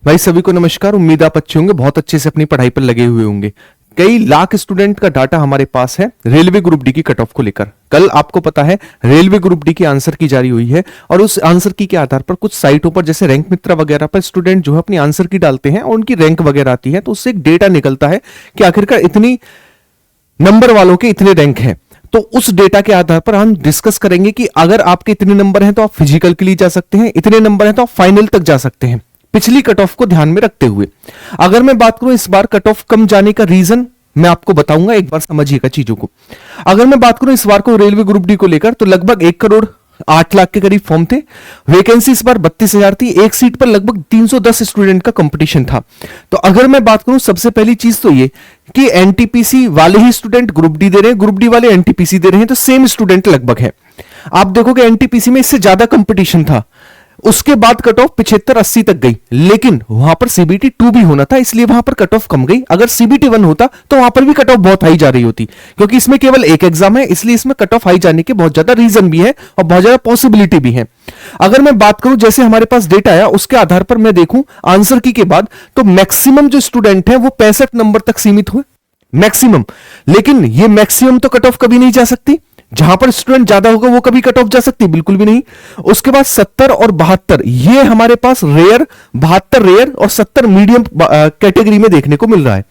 भाई सभी को नमस्कार। उम्मीद आप अच्छे होंगे, बहुत अच्छे से अपनी पढ़ाई पर लगे हुए होंगे। कई लाख स्टूडेंट का डाटा हमारे पास है रेलवे ग्रुप डी की कट ऑफ को लेकर। कल आपको पता है रेलवे ग्रुप डी की आंसर की जारी हुई है और उस आंसर की के आधार पर कुछ साइटों पर जैसे रैंक मित्रा वगैरह पर स्टूडेंट जो है अपनी आंसर की डालते हैं और उनकी रैंक वगैरह आती है, तो उससे एक डेटा निकलता है कि आखिरकार इतनी नंबर वालों के इतने रैंक हैं। तो उस डेटा के आधार पर हम डिस्कस करेंगे कि अगर आपके इतने नंबर हैं तो आप फिजिकल के लिए जा सकते हैं, इतने नंबर हैं तो आप फाइनल तक जा सकते हैं, पिछली कट ऑफ को ध्यान में रखते हुए। अगर मैं बात करूं इस बार कट ऑफ कम जाने का रीजन मैं आपको बताऊंगा, एक बार समझिएगा चीजों को। अगर मैं बात करूं इस बार को रेलवे ग्रुप डी को लेकर तो लगभग 1,08,00,000 के करीब फॉर्म थे। वैकेंसी इस बार 32,000 थी। एक सीट पर लगभग 310 स्टूडेंट का कंपटीशन था। तो अगर मैं बात करूं सबसे पहली चीज तो ये कि एनटीपीसी वाले ही स्टूडेंट ग्रुप डी दे रहे हैं, ग्रुप डी वाले एनटीपीसी दे रहे हैं, तो सेम स्टूडेंट लगभग है। आप देखोगे एनटीपीसी में इससे ज्यादा कंपटीशन था। उसके बाद कट ऑफ 75-80 तक गई, लेकिन वहां पर सीबीटी 2 भी होना था, इसलिए वहां पर कट ऑफ कम गई। अगर सीबीटी 1 होता तो वहां पर भी कट ऑफ बहुत हाई जा रही होती, क्योंकि इसमें केवल एक एग्जाम है, इसलिए इसमें कट ऑफ हाई जाने के बहुत ज्यादा रीजन भी है और बहुत ज्यादा पॉसिबिलिटी भी है। अगर मैं बात करूं जैसे हमारे पास डेटा आया उसके आधार पर मैं देखूं आंसर की के बाद, तो मैक्सिमम जो स्टूडेंट है वो 65 नंबर तक सीमित हुए मैक्सिमम। लेकिन ये मैक्सिमम तो कट ऑफ कभी नहीं जा सकती। जहां पर स्टूडेंट ज्यादा होगा वो कभी कट ऑफ जा सकती बिल्कुल भी नहीं। उसके बाद 70 और 72 ये हमारे पास रेयर, 72 रेयर और 70 मीडियम कैटेगरी में देखने को मिल रहा है।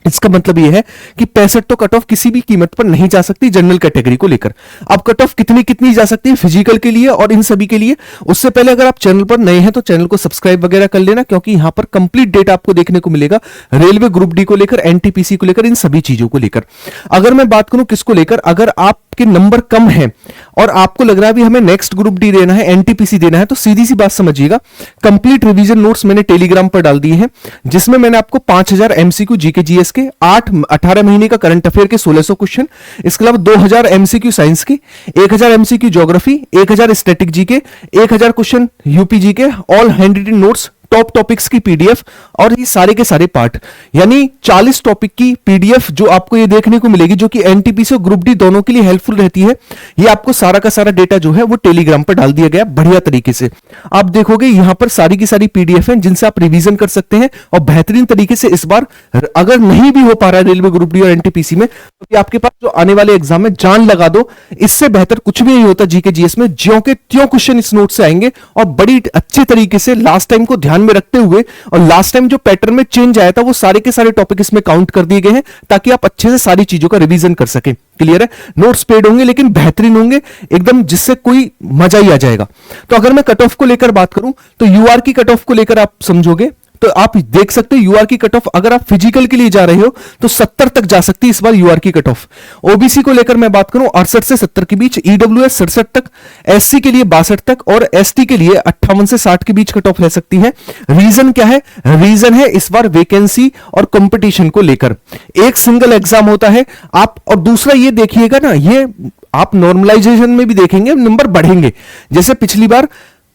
इसका मतलब यह है कि 65 तो कट ऑफ किसी भी कीमत पर नहीं जा सकती जनरल कैटेगरी को लेकर। अब कट ऑफ कितनी कितनी जा सकती है फिजिकल के लिए और इन सभी के लिए, उससे पहले अगर आप चैनल पर नए हैं तो चैनल को सब्सक्राइब वगैरह कर लेना, क्योंकि यहां पर कंप्लीट डेटा आपको देखने को मिलेगा रेलवे ग्रुप डी को लेकर, एनटीपीसी को लेकर, इन सभी चीजों को लेकर। अगर मैं बात करूं किसको लेकर, अगर आपके नंबर कम है और आपको लग रहा है भी हमें नेक्स्ट ग्रुप डी देना है, एनटीपीसी देना है, तो सीधी सी बात समझिएगा, कंप्लीट रिवीजन नोट्स मैंने टेलीग्राम पर डाल दिए हैं, जिसमें मैंने आपको 5000 एमसीक्यू जीके जीएस के 18 महीने का करंट अफेयर के 1600 क्वेश्चन, इसके अलावा 2000 एमसीक्यू साइंस के, 1000 MCQ geography, 1000 static GK, 1000 question UP GK, all hand written notes, top topics की पीडीएफ और ये सारे के सारे पार्ट, यानी 40 टॉपिक की पीडीएफ जो आपको ये देखने को मिलेगी, जो कि एनटीपीसी और ग्रुप डी दोनों के लिए हेल्पफुल रहती है। ये आपको सारा का सारा डेटा जो है वो टेलीग्राम पर डाल दिया गया बढ़िया तरीके से। आप देखोगे यहां पर सारी की सारी पीडीएफ है जिनसे आप रिवीजन कर सकते हैं और बेहतरीन तरीके से इस बार अगर नहीं भी हो पा रहा है रेलवे ग्रुप डी और एनटीपीसी में, तो आपके पास जो आने वाले एग्जाम में जान लगा दो, इससे बेहतर कुछ भी नहीं होता जीके जीएस में। ज्यों के त्यों क्वेश्चन इस नोट से आएंगे और बड़ी अच्छे तरीके से लास्ट टाइम को ध्यान में रखते हुए, और लास्ट टाइम जो पैटर्न में चेंज आया था वो सारे के सारे टॉपिक इसमें काउंट कर दिए गए हैं, ताकि आप अच्छे से सारी चीजों का रिवीजन कर सकें। क्लियर है? नोट्स पेड होंगे लेकिन बेहतरीन होंगे एकदम, जिससे कोई मजा ही आ जाएगा। तो अगर मैं कट ऑफ को लेकर बात करूं तो यूआर की कट ऑफ को लेकर आप समझोगे तो आप देख सकते हो यूआर की कट ऑफ, अगर आप फिजिकल के लिए जा रहे हो तो 70 तक जा सकती है इस बार यूआर की कट ऑफ। ओबीसी को लेकर मैं बात करूं 68 से 70 के बीच, ईडब्ल्यूएस 67 तक, एससी के लिए 62 तक और एसटी के लिए 58 से 60 के बीच कट ऑफ रह सकती है। रीजन क्या है? रीजन है इस बार वैकेंसी और कंपटीशन को लेकर। एक सिंगल एग्जाम होता है आप, और दूसरा ये देखिएगा ना, ये आप नॉर्मलाइजेशन में भी देखेंगे नंबर बढ़ेंगे। जैसे पिछली बार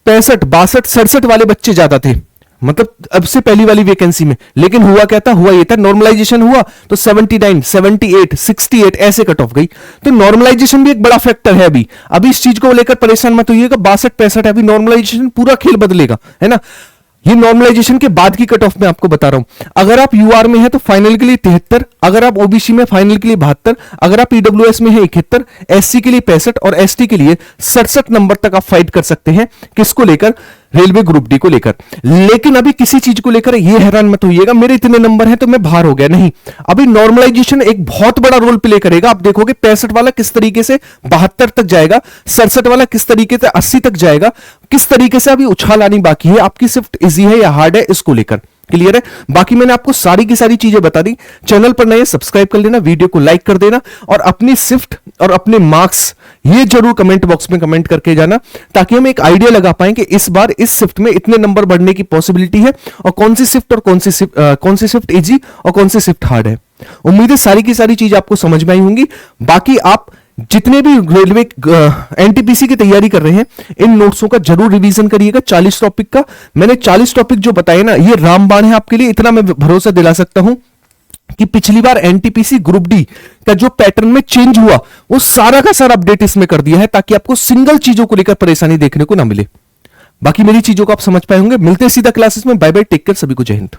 65, 62, 67 वाले बच्चे ज्यादा थे, मतलब अब से पहली वाली वैकेंसी में, लेकिन हुआ क्या था? हुआ ये था नॉर्मलाइजेशन हुआ तो 79, 78, 68 ऐसे कट ऑफ गई। तो नॉर्मलाइजेशन भी एक बड़ा फैक्टर है। अभी इस चीज को लेकर परेशान मत होइएगा, 62, 65 अभी नॉर्मलाइजेशन पूरा खेल बदलेगा, है ना। ये नॉर्मलाइजेशन के बाद की कट ऑफ में आपको बता रहा हूं। अगर आप यूआर में है तो फाइनल के लिए 73, अगर आप ओबीसी में फाइनल के लिए 72, अगर आप ईडब्ल्यूएस में है 71, एससी के लिए 65 और एसटी के लिए 67 नंबर तक आप फाइट कर सकते हैं। किसको लेकर? रेलवे ग्रुप डी को लेकर। लेकिन अभी किसी चीज को लेकर ये हैरान मत होइएगा मेरे इतने नंबर हैं तो मैं बाहर हो गया, नहीं। अभी नॉर्मलाइजेशन एक बहुत बड़ा रोल प्ले करेगा। आप देखोगे 65 वाला किस तरीके से 72 तक जाएगा, 67 वाला किस तरीके से 80 तक जाएगा, किस तरीके से अभी उछाल आनी बाकी है, आपकी शिफ्ट इजी है या हार्ड है, इसको लेकर। क्लियर है? बाकी मैंने आपको सारी की सारी चीजें बता दी। चैनल पर नए सब्सक्राइब कर लेना, वीडियो को लाइक कर देना और अपनी शिफ्ट और अपने मार्क्स ये जरूर कमेंट बॉक्स में कमेंट करके जाना, ताकि हम एक आइडिया लगा पाए कि इस बार इस शिफ्ट में इतने नंबर बढ़ने की पॉसिबिलिटी है और कौन सी शिफ्ट और कौन सी शिफ्ट इजी और कौन सी शिफ्ट हार्ड है। उम्मीद है सारी की सारी चीज आपको समझ में आई होंगी। बाकी आप जितने भी रेलवे एनटीपीसी की तैयारी कर रहे हैं इन नोट्सों का जरूर रिवीजन करिएगा। 40 टॉपिक का मैंने 40 टॉपिक जो बताए ना, ये रामबाण है आपके लिए। इतना मैं भरोसा दिला सकता हूं कि पिछली बार एनटीपीसी ग्रुप डी का जो पैटर्न में चेंज हुआ वो सारा का सारा अपडेट इसमें कर दिया है, ताकि आपको सिंगल चीजों को लेकर परेशानी देखने को ना मिले। बाकी मेरी चीजों को आप समझ पाए होंगे। मिलते हैं सीधा क्लासेस में। बाय बाय, टेक केयर, सभी को जय हिंद।